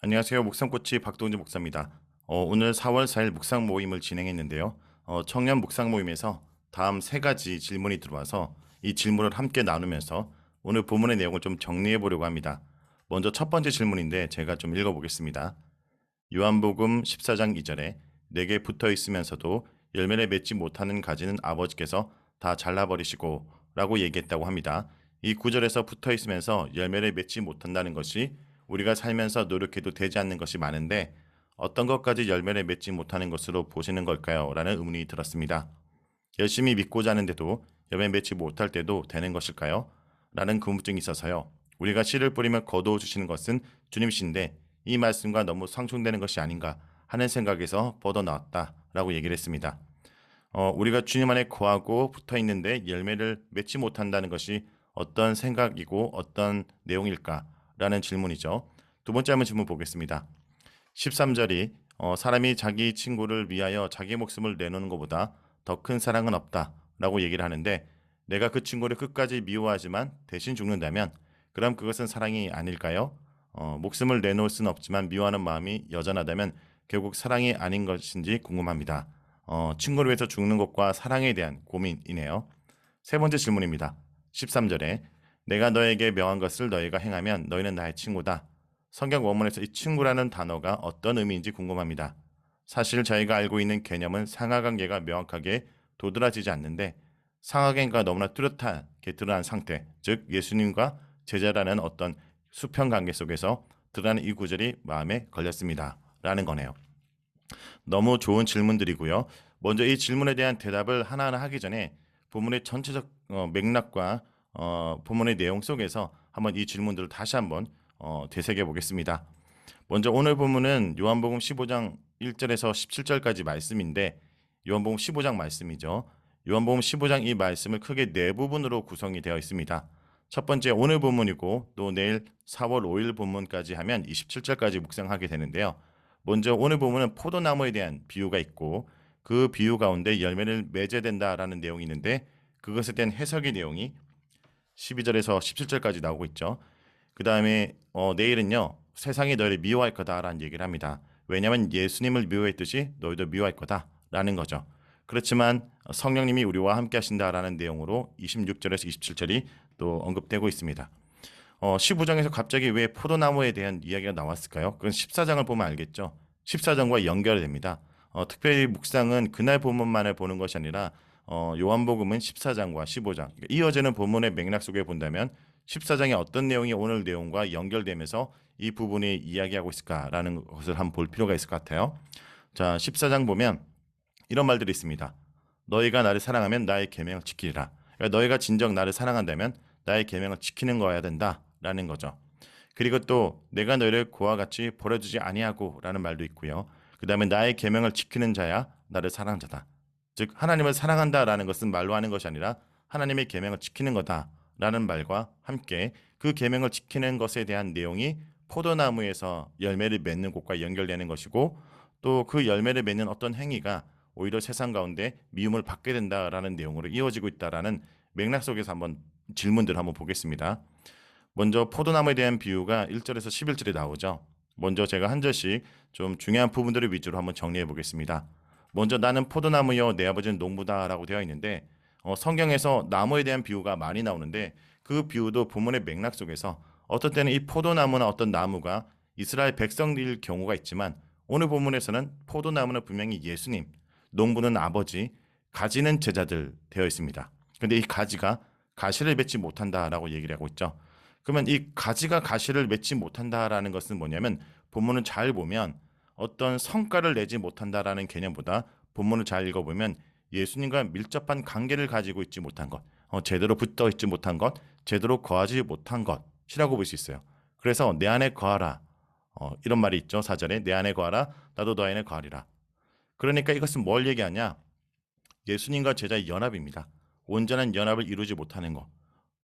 안녕하세요. 묵상코치 박동진 목사입니다. 오늘 4월 4일 묵상 모임을 진행했는데요. 청년 묵상 모임에서 다음 세 가지 질문이 들어와서 이 질문을 함께 나누면서 오늘 본문의 내용을 좀 정리해 보려고 합니다. 먼저 첫 번째 질문인데 제가 좀 읽어보겠습니다. 요한복음 14장 2절에 내게 붙어 있으면서도 열매를 맺지 못하는 가지는 아버지께서 다 잘라버리시고 라고 얘기했다고 합니다. 이 구절에서 붙어 있으면서 열매를 맺지 못한다는 것이 우리가 살면서 노력해도 되지 않는 것이 많은데 어떤 것까지 열매를 맺지 못하는 것으로 보시는 걸까요? 라는 의문이 들었습니다. 열심히 믿고자 하는데도 열매 맺지 못할 때도 되는 것일까요? 라는 궁금증이 있어서요. 우리가 씨를 뿌리면 거두어 주시는 것은 주님이신데 이 말씀과 너무 상충되는 것이 아닌가 하는 생각에서 뻗어나왔다라고 얘기를 했습니다. 우리가 주님 안에 거하고 붙어 있는데 열매를 맺지 못한다는 것이 어떤 생각이고 어떤 내용일까라는 질문이죠. 두 번째 한번 질문 보겠습니다. 13절이 사람이 자기 친구를 위하여 자기 목숨을 내놓는 것보다 더 큰 사랑은 없다라고 얘기를 하는데 내가 그 친구를 끝까지 미워하지만 대신 죽는다면 그럼 그것은 사랑이 아닐까요? 목숨을 내놓을 수는 없지만 미워하는 마음이 여전하다면 결국 사랑이 아닌 것인지 궁금합니다. 친구를 위해서 죽는 것과 사랑에 대한 고민이네요. 세 번째 질문입니다. 13절에 내가 너에게 명한 것을 너희가 행하면 너희는 나의 친구다. 성경 원문에서 이 친구라는 단어가 어떤 의미인지 궁금합니다. 사실 저희가 알고 있는 개념은 상하관계가 명확하게 도드라지지 않는데 상하관계가 너무나 뚜렷하게 드러난 상태, 즉 예수님과 제자라는 어떤 수평 관계 속에서 드러나는 이 구절이 마음에 걸렸습니다. 라는 거네요. 너무 좋은 질문들이고요. 먼저 이 질문에 대한 대답을 하나하나 하기 전에 본문의 전체적 맥락과 본문의 내용 속에서 한번 이 질문들을 다시 한번 되새겨 보겠습니다. 먼저 오늘 본문은 요한복음 15장 1절에서 17절까지 말씀인데 요한복음 15장 말씀이죠. 요한복음 15장 이 말씀을 크게 네 부분으로 구성이 되어 있습니다. 첫 번째 오늘 본문이고 또 내일 4월 5일 본문까지 하면 27절까지 묵상하게 되는데요. 먼저 오늘 본문은 포도나무에 대한 비유가 있고 그 비유 가운데 열매를 맺어야 된다라는 내용이 있는데 그것에 대한 해석의 내용이 12절에서 17절까지 나오고 있죠. 그 다음에 내일은요. 세상이 너희를 미워할 거다라는 얘기를 합니다. 왜냐하면 예수님을 미워했듯이 너희도 미워할 거다라는 거죠. 그렇지만 성령님이 우리와 함께 하신다라는 내용으로 26절에서 27절이 또 언급되고 있습니다. 15장에서 갑자기 왜 포도나무에 대한 이야기가 나왔을까요? 그건 14장을 보면 알겠죠. 14장과 연결이 됩니다. 특별히 묵상은 그날 본문만을 보는 것이 아니라 요한복음은 14장과 15장 그러니까 이어지는 본문의 맥락 속에 본다면 14장의 어떤 내용이 오늘 내용과 연결되면서 이 부분이 이야기하고 있을까라는 것을 한번 볼 필요가 있을 것 같아요. 자, 14장 보면 이런 말들이 있습니다. 너희가 나를 사랑하면 나의 계명을 지키리라. 그러니까 너희가 진정 나를 사랑한다면 나의 계명을 지키는 거여야 된다라는 거죠. 그리고 또 내가 너희를 그와 같이 버려두지 아니하고라는 말도 있고요. 그 다음에 나의 계명을 지키는 자야 나를 사랑하는 자다. 즉 하나님을 사랑한다라는 것은 말로 하는 것이 아니라 하나님의 계명을 지키는 거다라는 말과 함께 그 계명을 지키는 것에 대한 내용이 포도나무에서 열매를 맺는 곳과 연결되는 것이고 또 그 열매를 맺는 어떤 행위가 오히려 세상 가운데 미움을 받게 된다라는 내용으로 이어지고 있다라는 맥락 속에서 한번 질문들을 한번 보겠습니다. 먼저 포도나무에 대한 비유가 1절에서 11절에 나오죠. 먼저 제가 한 절씩 좀 중요한 부분들을 위주로 한번 정리해 보겠습니다. 먼저 나는 포도나무여 내 아버지는 농부다라고 되어 있는데 성경에서 나무에 대한 비유가 많이 나오는데 그 비유도 본문의 맥락 속에서 어떤 때는 이 포도나무나 어떤 나무가 이스라엘 백성일 경우가 있지만 오늘 본문에서는 포도나무는 분명히 예수님, 농부는 아버지, 가지는 제자들 되어 있습니다. 그런데 이 가지가 가시를 맺지 못한다라고 얘기를 하고 있죠. 그러면 이 가지가 가시를 맺지 못한다라는 것은 뭐냐면 본문을 잘 보면 어떤 성과를 내지 못한다라는 개념보다 본문을 잘 읽어보면 예수님과 밀접한 관계를 가지고 있지 못한 것, 제대로 붙어 있지 못한 것, 제대로 거하지 못한 것이라고 볼 수 있어요. 그래서 내 안에 거하라. 이런 말이 있죠. 사절에 내 안에 거하라. 나도 너 안에 거하리라. 그러니까 이것은 뭘 얘기하냐? 예수님과 제자의 연합입니다. 온전한 연합을 이루지 못하는 것.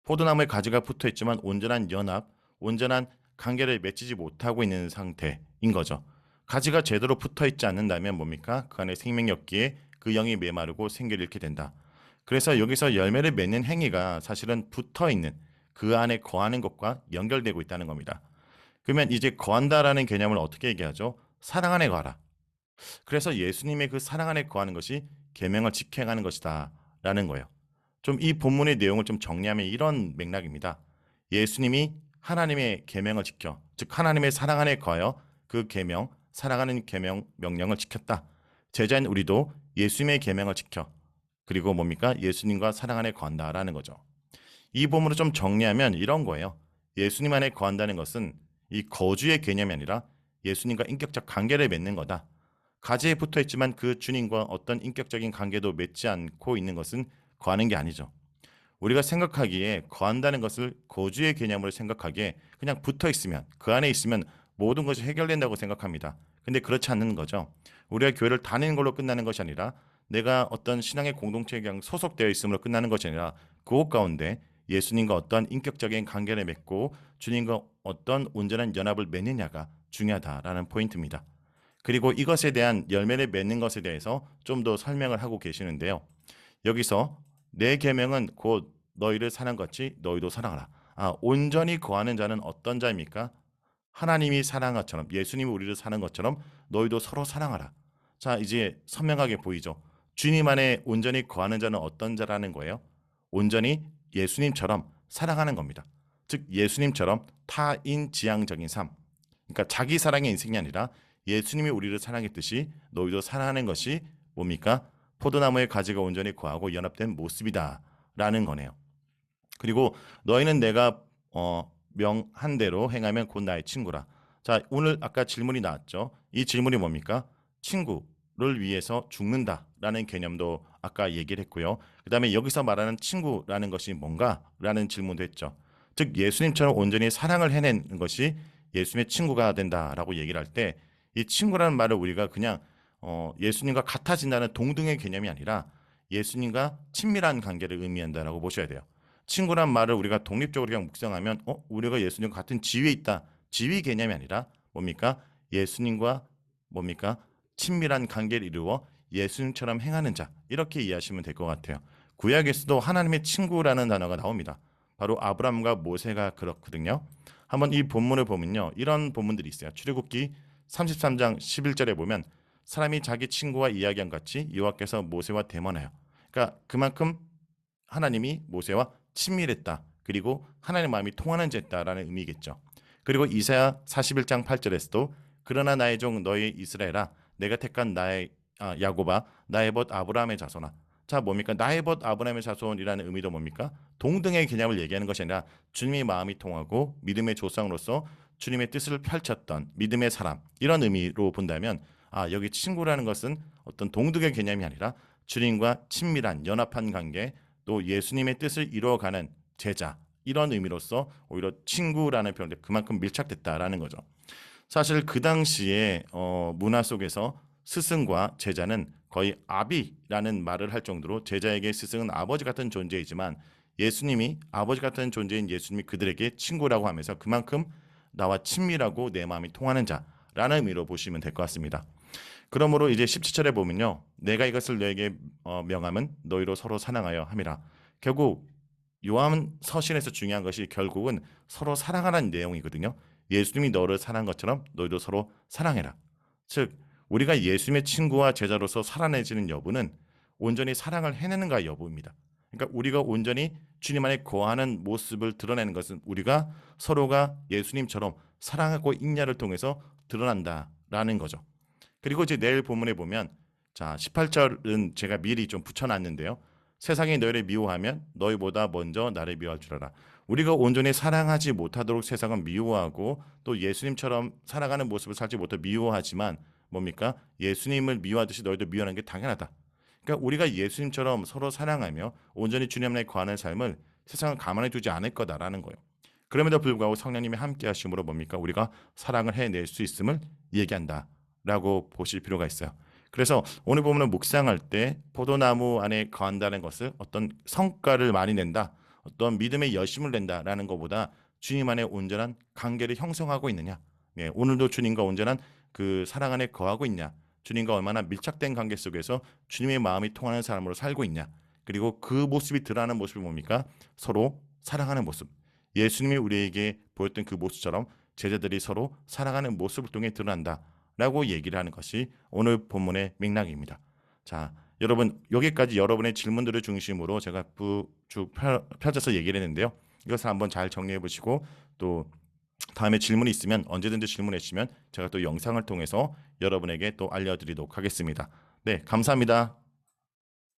포도나무에 가지가 붙어 있지만 온전한 연합, 온전한 관계를 맺지 못하고 있는 상태인 거죠. 가지가 제대로 붙어 있지 않는다면 뭡니까? 그 안에 생명이 없기에 그 영이 메마르고 생기를 잃게 된다. 그래서 여기서 열매를 맺는 행위가 사실은 붙어 있는 그 안에 거하는 것과 연결되고 있다는 겁니다. 그러면 이제 거한다라는 개념을 어떻게 얘기하죠? 사랑 안에 거하라. 그래서 예수님의 그 사랑 안에 거하는 것이 계명을 지켜가는 것이다라는 거예요. 좀 이 본문의 내용을 좀 정리하면 이런 맥락입니다. 예수님이 하나님의 계명을 지켜, 즉 하나님의 사랑 안에 거하여 그 계명, 사랑하는 계명 명령을 지켰다. 제자인 우리도 예수님의 계명을 지켜, 그리고 뭡니까? 예수님과 사랑 안에 거한다라는 거죠. 이 본문을 좀 정리하면 이런 거예요. 예수님 안에 거한다는 것은 이 거주의 개념이 아니라 예수님과 인격적 관계를 맺는 거다. 가지에 붙어 있지만 그 주님과 어떤 인격적인 관계도 맺지 않고 있는 것은 거하는 게 아니죠. 우리가 생각하기에 거한다는 것을 거주의 개념으로 생각하기에 그냥 붙어 있으면 그 안에 있으면 모든 것이 해결된다고 생각합니다. 근데 그렇지 않는 거죠. 우리가 교회를 다니는 걸로 끝나는 것이 아니라 내가 어떤 신앙의 공동체에 그냥 소속되어 있음으로 끝나는 것이 아니라 그곳 가운데 예수님과 어떤 인격적인 관계를 맺고 주님과 어떤 온전한 연합을 맺느냐가 중요하다라는 포인트입니다. 그리고 이것에 대한 열매를 맺는 것에 대해서 좀 더 설명을 하고 계시는데요. 여기서 내 계명은 곧 너희를 사랑 같이 너희도 사랑하라. 온전히 거하는 자는 어떤 자입니까? 하나님이 사랑한 것처럼 예수님이 우리를 사는 것처럼 너희도 서로 사랑하라. 자, 이제 선명하게 보이죠. 주님 안에 온전히 거하는 자는 어떤 자라는 거예요? 온전히 예수님처럼 사랑하는 겁니다. 즉 예수님처럼 타인 지향적인 삶. 그러니까 자기 사랑의 인생이 아니라 예수님이 우리를 사랑했듯이 너희도 사랑하는 것이 뭡니까? 포도나무의 가지가 온전히 거하고 연합된 모습이다라는 거네요. 그리고 너희는 내가 명한 대로 행하면 곧 나의 친구라. 자, 오늘 아까 질문이 나왔죠. 이 질문이 뭡니까? 친구를 위해서 죽는다라는 개념도 아까 얘기를 했고요. 그다음에 여기서 말하는 친구라는 것이 뭔가라는 질문도 했죠. 즉 예수님처럼 온전히 사랑을 해내는 것이 예수님의 친구가 된다라고 얘기를 할 때 이 친구라는 말을 우리가 그냥 예수님과 같아진다는 동등의 개념이 아니라 예수님과 친밀한 관계를 의미한다라고 보셔야 돼요. 친구란 말을 우리가 독립적으로 그냥 묵상하면 우리가 예수님과 같은 지위에 있다. 지위 개념이 아니라 뭡니까? 예수님과 뭡니까? 친밀한 관계를 이루어 예수님처럼 행하는 자. 이렇게 이해하시면 될 것 같아요. 구약에서도 하나님의 친구라는 단어가 나옵니다. 바로 아브라함과 모세가 그렇거든요. 한번 이 본문을 보면요. 이런 본문들이 있어요. 출애굽기 33장 11절에 보면 사람이 자기 친구와 이야기한 같이 여호와께서 모세와 대면하여. 그러니까 그만큼 하나님이 모세와 친밀했다. 그리고 하나님의 마음이 통하는 자였다라는 의미겠죠. 그리고 이사야 41장 8절에서도 그러나 나의 종 너희 이스라엘아 내가 택한 나의 야곱아 나의 벗 아브라함의 자손아. 자 뭡니까? 나의 벗 아브라함의 자손이라는 의미도 뭡니까? 동등의 개념을 얘기하는 것이 아니라 주님의 마음이 통하고 믿음의 조상으로서 주님의 뜻을 펼쳤던 믿음의 사람 이런 의미로 본다면 여기 친구라는 것은 어떤 동등의 개념이 아니라 주님과 친밀한 연합한 관계 또 예수님의 뜻을 이루어가는 제자 이런 의미로서 오히려 친구라는 표현에 그만큼 밀착됐다라는 거죠. 사실 그 당시에 문화 속에서 스승과 제자는 거의 아비라는 말을 할 정도로 제자에게 스승은 아버지 같은 존재이지만 예수님이 아버지 같은 존재인 예수님이 그들에게 친구라고 하면서 그만큼 나와 친밀하고 내 마음이 통하는 자라는 의미로 보시면 될 것 같습니다. 그러므로 이제 17절에 보면요. 내가 이것을 너에게 명함은 너희로 서로 사랑하여 함이라. 결국 요한 서신에서 중요한 것이 결국은 서로 사랑하라는 내용이거든요. 예수님이 너를 사랑한 것처럼 너희도 서로 사랑해라. 즉 우리가 예수님의 친구와 제자로서 살아내지는 여부는 온전히 사랑을 해내는가 여부입니다. 그러니까 우리가 온전히 주님 안에 거하는 모습을 드러내는 것은 우리가 서로가 예수님처럼 사랑하고 있냐를 통해서 드러난다라는 거죠. 그리고 이제 내일 본문에 보면 자 18절은 제가 미리 좀 붙여놨는데요. 세상이 너희를 미워하면 너희보다 먼저 나를 미워할 줄 알아. 우리가 온전히 사랑하지 못하도록 세상은 미워하고 또 예수님처럼 살아가는 모습을 살지 못해 미워하지만 뭡니까? 예수님을 미워하듯이 너희도 미워하는 게 당연하다. 그러니까 우리가 예수님처럼 서로 사랑하며 온전히 주님 안에 거하는 삶을 세상은 가만히 두지 않을 거다라는 거예요. 그럼에도 불구하고 성령님이 함께 하심으로 뭡니까? 우리가 사랑을 해낼 수 있음을 얘기한다라고 보실 필요가 있어요. 그래서 오늘 보면 묵상할 때 포도나무 안에 거한다는 것을 어떤 성과를 많이 낸다, 어떤 믿음의 열심을 낸다라는 것보다 주님 안에 온전한 관계를 형성하고 있느냐, 오늘도 주님과 온전한 그 사랑 안에 거하고 있냐, 주님과 얼마나 밀착된 관계 속에서 주님의 마음이 통하는 사람으로 살고 있냐, 그리고 그 모습이 드러나는 모습이 뭡니까? 서로 사랑하는 모습. 예수님이 우리에게 보였던 그 모습처럼 제자들이 서로 살아가는 모습을 통해 드러난다라고 얘기를 하는 것이 오늘 본문의 맥락입니다. 자, 여러분 여기까지 여러분의 질문들을 중심으로 제가 쭉 펴져서 얘기를 했는데요. 이것을 한번 잘 정리해 보시고 또 다음에 질문이 있으면 언제든지 질문해 주시면 제가 또 영상을 통해서 여러분에게 또 알려드리도록 하겠습니다. 네, 감사합니다.